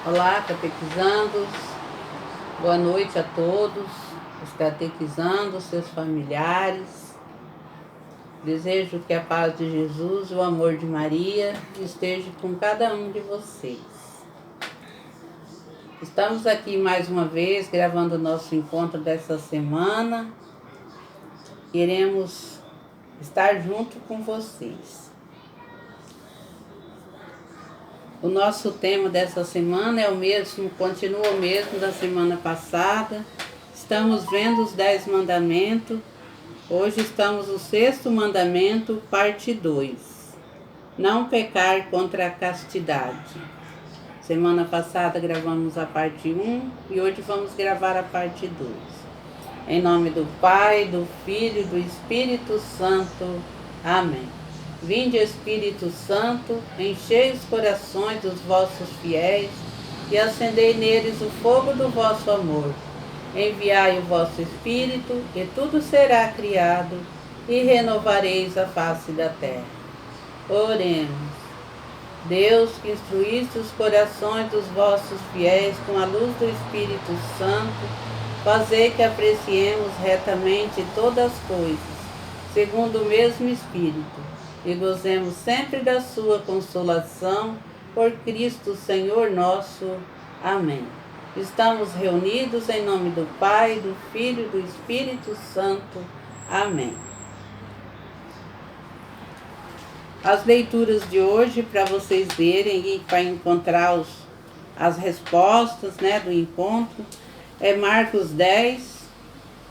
Olá, catequizandos. Boa noite a todos, os catequizandos, seus familiares. Desejo que a paz de Jesus e o amor de Maria esteja com cada um de vocês. Estamos aqui mais uma vez gravando o nosso encontro dessa semana. Queremos estar junto com vocês. O nosso tema dessa semana é o mesmo, continua o mesmo da semana passada. Estamos vendo os 10 mandamentos. Hoje estamos no 6º mandamento, parte 2. Não pecar contra a castidade. Semana passada gravamos a parte 1 e hoje vamos gravar a parte 2. Em nome do Pai, do Filho e do Espírito Santo. Amém. Vinde, Espírito Santo, enchei os corações dos vossos fiéis e acendei neles o fogo do vosso amor. Enviai o vosso Espírito, e tudo será criado, e renovareis a face da terra. Oremos. Deus, que instruíste os corações dos vossos fiéis com a luz do Espírito Santo, fazei que apreciemos retamente todas as coisas, segundo o mesmo Espírito, e gozemos sempre da sua consolação, por Cristo Senhor nosso. Amém. Estamos reunidos em nome do Pai, do Filho e do Espírito Santo. Amém. As leituras de hoje, para vocês verem e para encontrar as respostas, do encontro, é Marcos 10,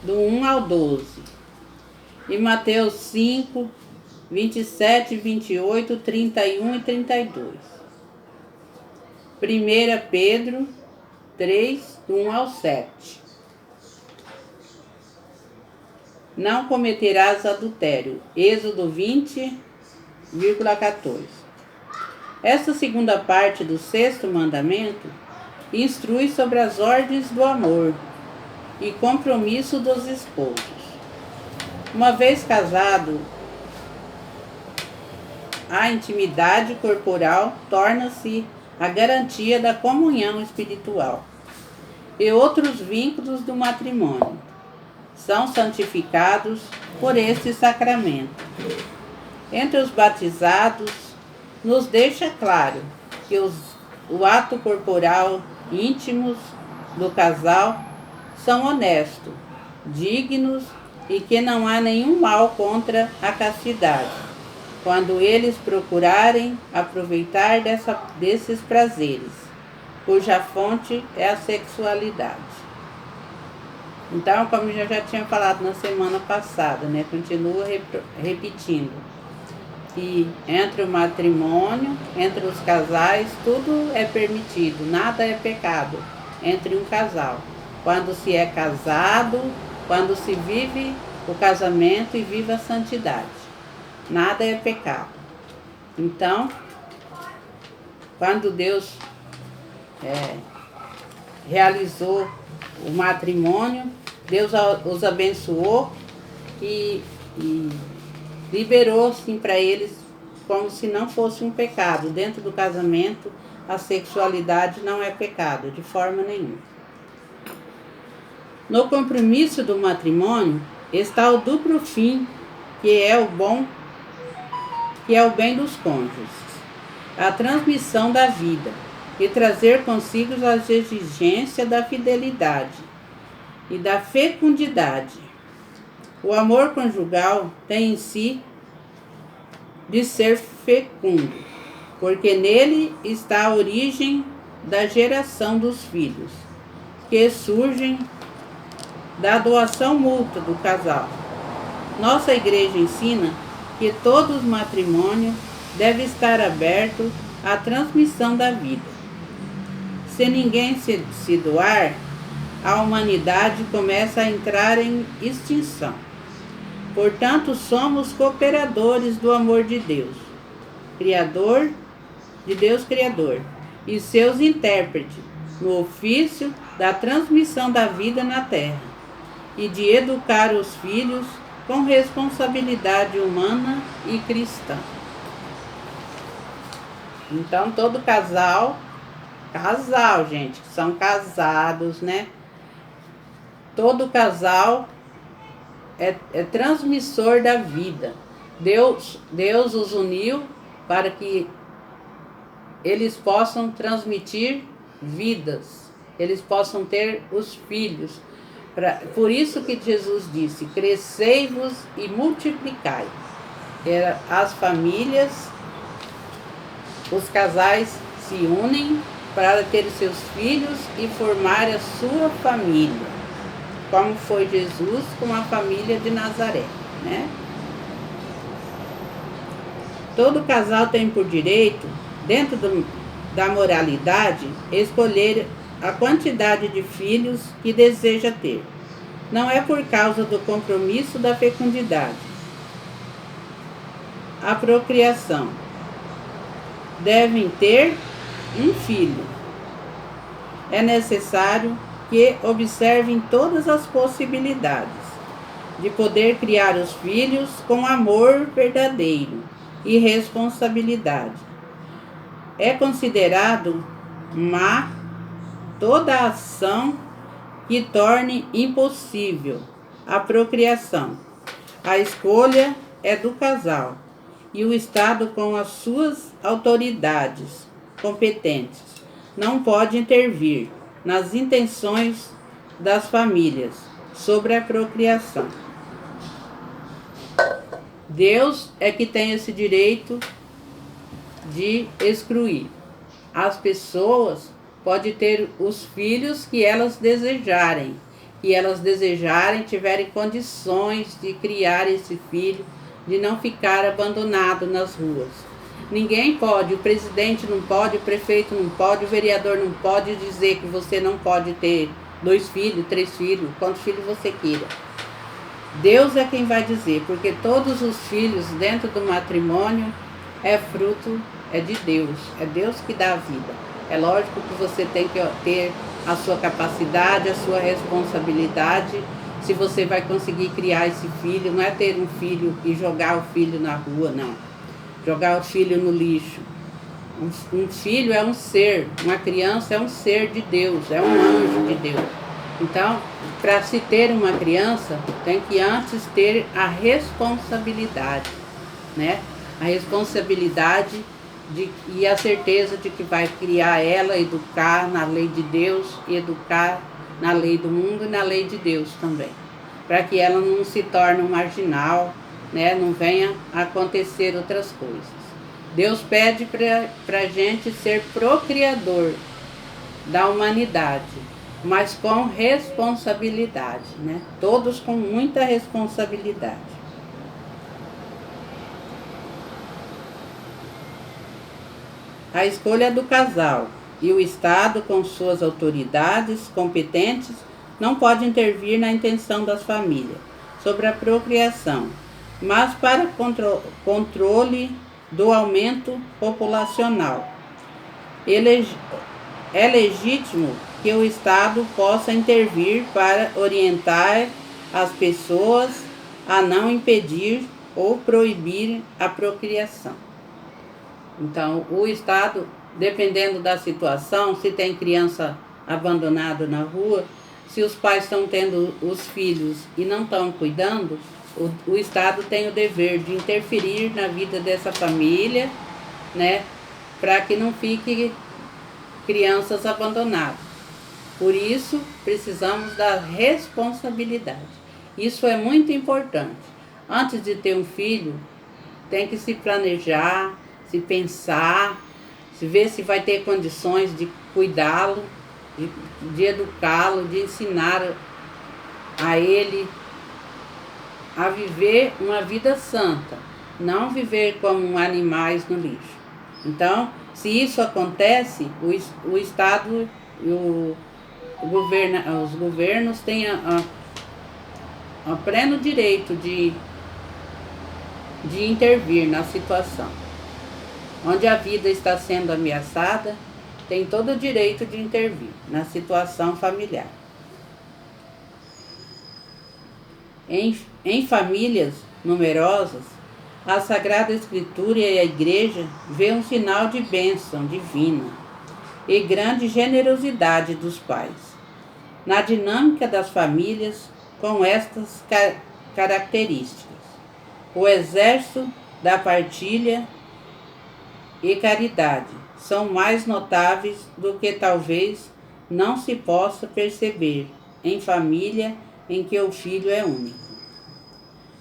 do 1 ao 12. E Mateus 5, 27, 28, 31 e 32. 1 Pedro 3, do 1 ao 7. Não cometerás adultério. Êxodo 20,14. Esta segunda parte do 6º mandamento instrui sobre as ordens do amor e compromisso dos esposos. Uma vez casado, a intimidade corporal torna-se a garantia da comunhão espiritual, e outros vínculos do matrimônio são santificados por este sacramento. Entre os batizados, nos deixa claro que o ato corporal íntimos do casal são honestos, dignos e que não há nenhum mal contra a castidade, quando eles procurarem aproveitar desses prazeres, cuja fonte é a sexualidade. Então, como eu já tinha falado na semana passada, continuo repetindo, que entre o matrimônio, entre os casais, tudo é permitido, nada é pecado entre um casal. Quando se é casado, quando se vive o casamento e vive a santidade. Nada é pecado. Então, quando Deus realizou o matrimônio, Deus os abençoou e liberou assim para eles como se não fosse um pecado. Dentro do casamento, a sexualidade não é pecado, de forma nenhuma. No compromisso do matrimônio está o duplo fim, que é o bem dos cônjuges, a transmissão da vida e trazer consigo as exigências da fidelidade e da fecundidade. O amor conjugal tem em si de ser fecundo, porque nele está a origem da geração dos filhos, que surgem da doação mútua do casal. Nossa igreja ensina que todo matrimônio deve estar aberto à transmissão da vida. Se ninguém se doar, a humanidade começa a entrar em extinção. Portanto, somos cooperadores do amor de Deus, Criador, e seus intérpretes no ofício da transmissão da vida na terra e de educar os filhos com responsabilidade humana e cristã. Então, todo casal Casal, gente, que são casados, né? Todo casal é transmissor da vida. Deus os uniu para que eles possam transmitir vidas, eles possam ter os filhos. Por isso que Jesus disse: crescei-vos e multiplicai. As famílias, os casais se unem para ter seus filhos e formar a sua família, como foi Jesus com a família de Nazaré, né? Todo casal tem por direito, dentro da moralidade, escolher a quantidade de filhos que deseja ter. Não é por causa do compromisso da fecundidade. A procriação. Devem ter um filho. É necessário que observem todas as possibilidades de poder criar os filhos com amor verdadeiro e responsabilidade. É considerado má toda ação que torne impossível a procriação. A escolha é do casal e o Estado, com as suas autoridades competentes, não pode intervir nas intenções das famílias sobre a procriação. Deus é que tem esse direito de excluir. As pessoas podem ter os filhos que elas desejarem, tiverem condições de criar esse filho, de não ficar abandonado nas ruas. Ninguém pode, o presidente não pode, o prefeito não pode, o vereador não pode dizer que você não pode ter 2 filhos, 3 filhos, quantos filhos você queira. Deus é quem vai dizer, porque todos os filhos dentro do matrimônio é fruto, é de Deus, é Deus que dá a vida. É lógico que você tem que ter a sua capacidade, a sua responsabilidade, se você vai conseguir criar esse filho. Não é ter um filho e jogar o filho na rua, não. Jogar o filho no lixo. Um filho é um ser, uma criança é um ser de Deus, é um anjo de Deus. Então, para se ter uma criança, tem que antes ter a responsabilidade, né? A responsabilidade e a certeza de que vai criar ela, educar na lei de Deus e educar na lei do mundo e na lei de Deus também, para que ela não se torne um marginal, né? Não venha a acontecer outras coisas. Deus pede para a gente ser procriador da humanidade, mas com responsabilidade, né? Todos com muita responsabilidade. A escolha do casal e o Estado, com suas autoridades competentes, não pode intervir na intenção das famílias sobre a procriação, mas para controle do aumento populacional. É legítimo que o Estado possa intervir para orientar as pessoas a não impedir ou proibir a procriação. Então, o Estado, dependendo da situação, se tem criança abandonada na rua, se os pais estão tendo os filhos e não estão cuidando, o Estado tem o dever de interferir na vida dessa família, né, para que não fique crianças abandonadas. Por isso, precisamos da responsabilidade. Isso é muito importante. Antes de ter um filho, tem que se planejar, se pensar, se ver se vai ter condições de cuidá-lo, de educá-lo, de ensinar a ele a viver uma vida santa, não viver como animais no lixo. Então, se isso acontece, o Estado e os governos têm a pleno direito de intervir na situação. Onde a vida está sendo ameaçada, tem todo o direito de intervir na situação familiar. Em famílias numerosas, a Sagrada Escritura e a Igreja vê um sinal de bênção divina e grande generosidade dos pais. Na dinâmica das famílias, com estas características: o exército da partilha e caridade são mais notáveis do que talvez não se possa perceber em família em que o filho é único.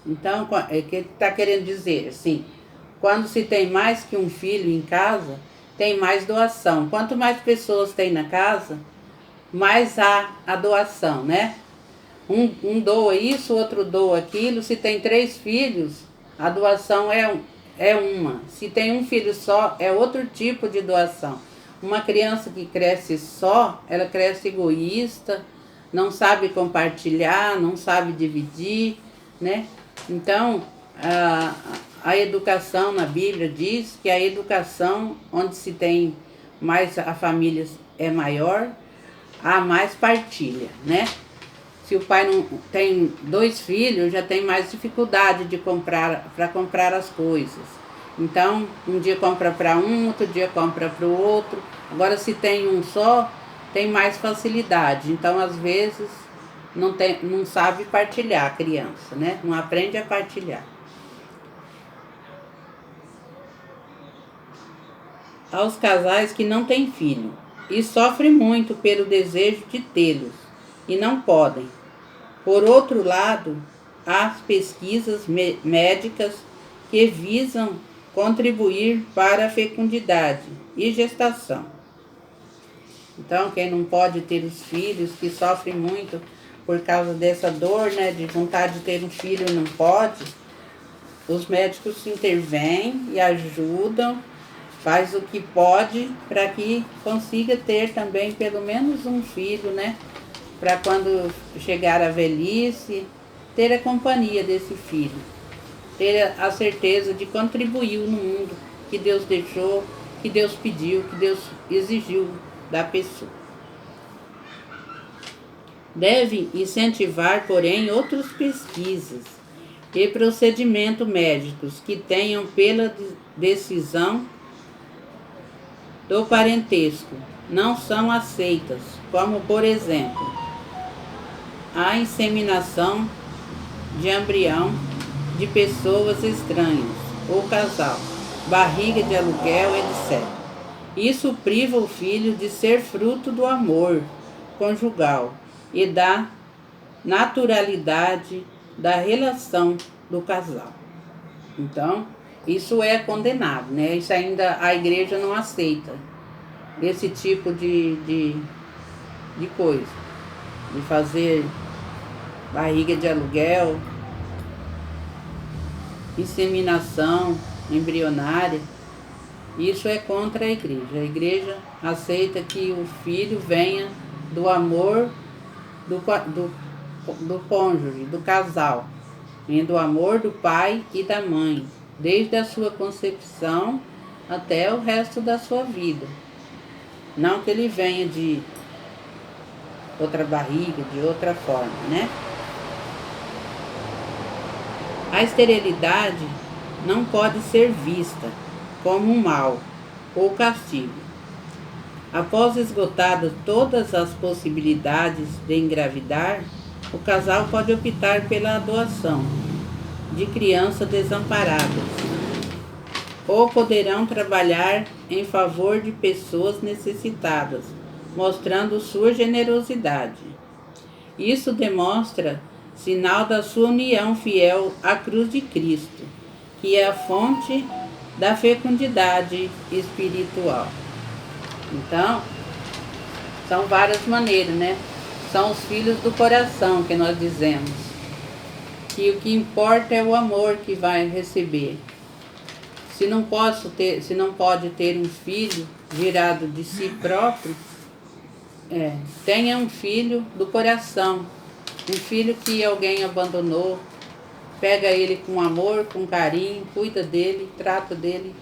Então, o que ele está querendo dizer? Assim, quando se tem mais que um filho em casa, tem mais doação. Quanto mais pessoas tem na casa, mais há a doação, né? Um doa isso, outro doa aquilo. Se tem 3 filhos, a doação é uma. Se tem um filho só, é outro tipo de doação. Uma criança que cresce só, ela cresce egoísta, não sabe compartilhar, não sabe dividir, né? Então, a educação na Bíblia diz que a educação onde se tem mais, a família é maior, há mais partilha, né? Se o pai não tem 2 filhos, já tem mais dificuldade de comprar as coisas. Então, um dia compra para um, outro dia compra para o outro. Agora, se tem um só, tem mais facilidade. Então, às vezes, não sabe partilhar a criança, né? Não aprende a partilhar. Aos casais que não têm filho e sofrem muito pelo desejo de tê-los e não podem. Por outro lado, há pesquisas médicas que visam contribuir para a fecundidade e gestação. Então, quem não pode ter os filhos, que sofrem muito por causa dessa dor, né, de vontade de ter um filho e não pode, os médicos intervêm e ajudam, faz o que pode para que consiga ter também pelo menos um filho, né? Para quando chegar a velhice, ter a companhia desse filho, ter a certeza de contribuir no mundo que Deus deixou, que Deus pediu, que Deus exigiu da pessoa. Devem incentivar, porém, outras pesquisas e procedimentos médicos que tenham pela decisão do parentesco não são aceitas, como, por exemplo, a inseminação de embrião de pessoas estranhas ou casal, barriga de aluguel, etc. Isso priva o filho de ser fruto do amor conjugal e da naturalidade da relação do casal. Então, isso é condenado, né? Isso ainda a igreja não aceita, esse tipo de coisa, de fazer barriga de aluguel, inseminação embrionária. Isso é contra a igreja. A igreja aceita que o filho venha do amor do cônjuge, do casal, venha do amor do pai e da mãe, desde a sua concepção até o resto da sua vida. Não que ele venha de outra barriga, de outra forma, né? A esterilidade não pode ser vista como um mal ou castigo. Após esgotadas todas as possibilidades de engravidar, o casal pode optar pela adoção de crianças desamparadas, ou poderão trabalhar em favor de pessoas necessitadas, mostrando sua generosidade. Isso demonstra sinal da sua união fiel à cruz de Cristo, que é a fonte da fecundidade espiritual. Então, são várias maneiras, né? São os filhos do coração que nós dizemos. Que o que importa é o amor que vai receber. Se não pode ter um filho virado de si próprio, tenha um filho do coração. Um filho que alguém abandonou, pega ele com amor, com carinho, cuida dele, trata dele,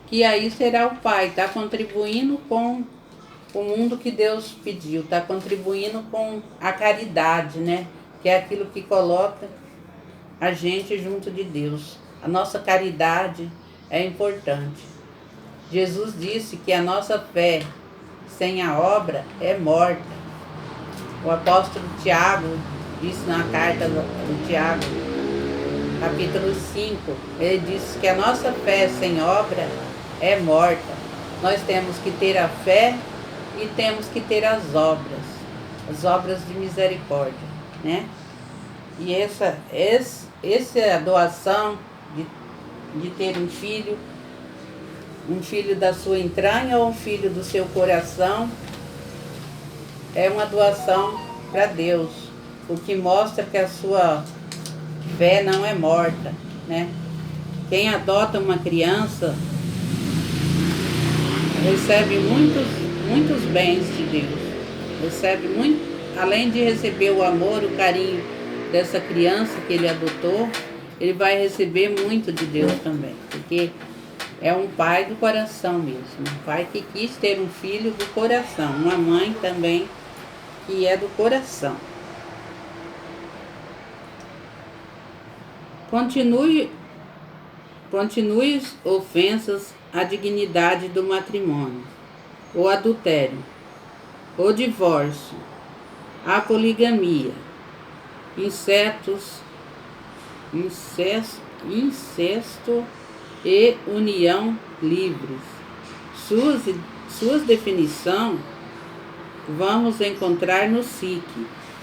que aí será o pai, está contribuindo com o mundo que Deus pediu, está contribuindo com a caridade, né? Que é aquilo que coloca a gente junto de Deus. A nossa caridade é importante. Jesus disse que a nossa fé sem a obra é morta. O apóstolo Tiago disse na carta do Tiago, capítulo 5, ele diz que a nossa fé sem obra é morta. Nós temos que ter a fé e temos que ter as obras de misericórdia, né? E essa é a doação de ter um filho da sua entranha ou um filho do seu coração, é uma doação para Deus, o que mostra que a sua fé não é morta, né? Quem adota uma criança recebe muitos bens de Deus. Recebe muito, além de receber o amor, o carinho dessa criança que ele adotou, ele vai receber muito de Deus também, porque é um pai do coração mesmo, um pai que quis ter um filho do coração, uma mãe também que é do coração. Continue ofensas à dignidade do matrimônio, o adultério, o divórcio, a poligamia, incesto e união livres. Suas definições vamos encontrar no SIC,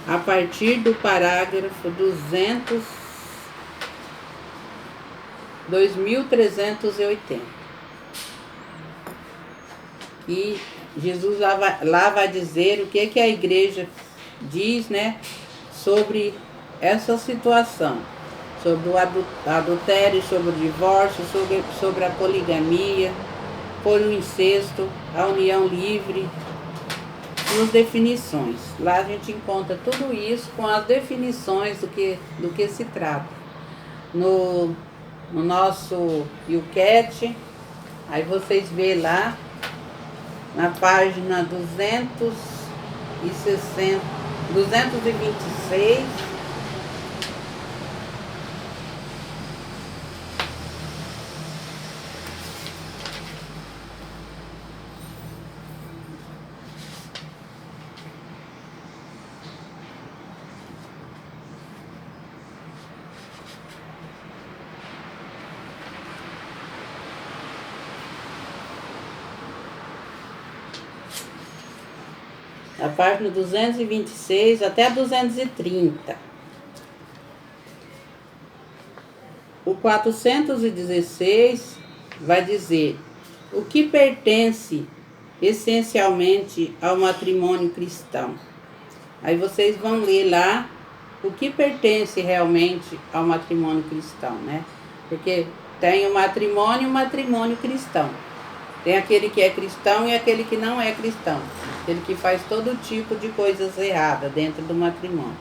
a partir do parágrafo 2380. E Jesus lá vai dizer o que a igreja diz, né, sobre essa situação, sobre o adultério, sobre o divórcio, sobre a poligamia, por o incesto, a união livre, suas definições. Lá a gente encontra tudo isso com as definições do que se trata. No nosso YouCat, aí vocês vê lá na página 226, a página 226 até 230. O 416 vai dizer o que pertence essencialmente ao matrimônio cristão. Aí vocês vão ler lá o que pertence realmente ao matrimônio cristão, né? Porque tem o matrimônio cristão. Tem aquele que é cristão e aquele que não é cristão. Aquele que faz todo tipo de coisas erradas dentro do matrimônio.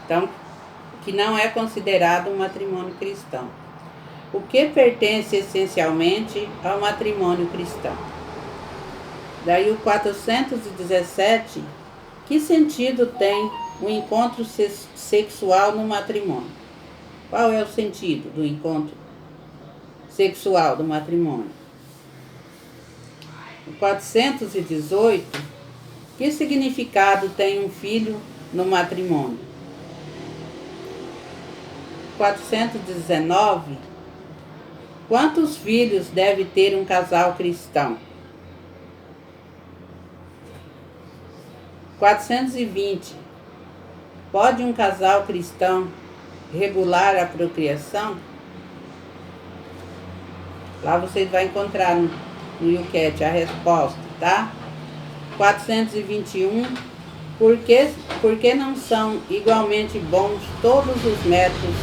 Então, que não é considerado um matrimônio cristão. O que pertence essencialmente ao matrimônio cristão? Daí o 417, que sentido tem o encontro sexual no matrimônio? Qual é o sentido do encontro sexual do matrimônio? O 418, que significado tem um filho no matrimônio? 419, quantos filhos deve ter um casal cristão? 420, pode um casal cristão regular a procriação? Lá vocês vão encontrar no YouCat a resposta, tá? 421, por que não são igualmente bons todos os métodos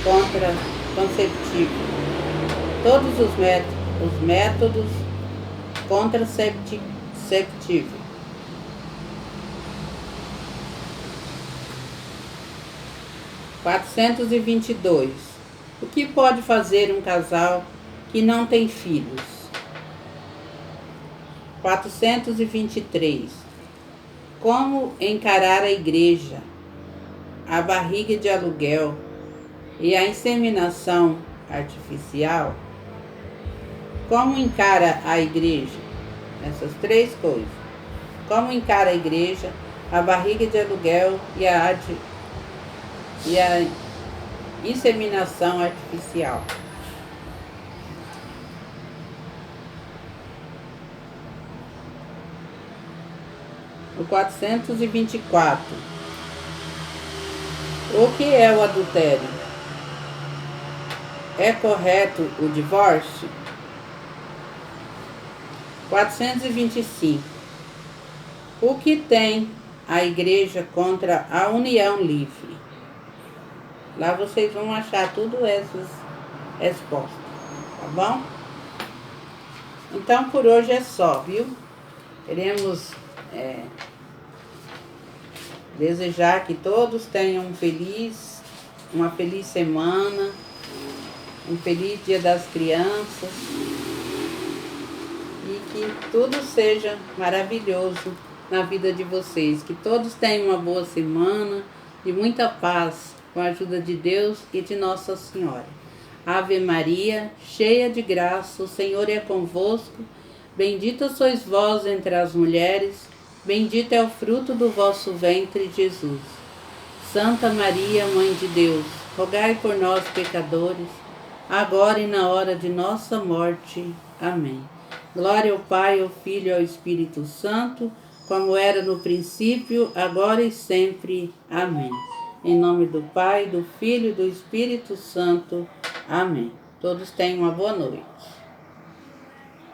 contraceptivos? Todos os métodos contraceptivos. 422, o que pode fazer um casal que não tem filhos? 423, como encarar a igreja, a barriga de aluguel e a inseminação artificial? Como encara a igreja essas três coisas? Como encara a igreja, a barriga de aluguel e a inseminação artificial? O 424. O que é o adultério? É correto o divórcio? 425. O que tem a igreja contra a união livre? Lá vocês vão achar tudo essas respostas, tá bom? Então por hoje é só, viu? Queremos desejar que todos tenham uma feliz semana, um feliz Dia das Crianças e que tudo seja maravilhoso na vida de vocês. Que todos tenham uma boa semana e muita paz com a ajuda de Deus e de Nossa Senhora. Ave Maria, cheia de graça, o Senhor é convosco. Bendita sois vós entre as mulheres, bendito é o fruto do vosso ventre, Jesus. Santa Maria, Mãe de Deus, rogai por nós, pecadores, agora e na hora de nossa morte. Amém. Glória ao Pai, ao Filho e ao Espírito Santo, como era no princípio, agora e sempre. Amém. Em nome do Pai, do Filho e do Espírito Santo. Amém. Todos tenham uma boa noite.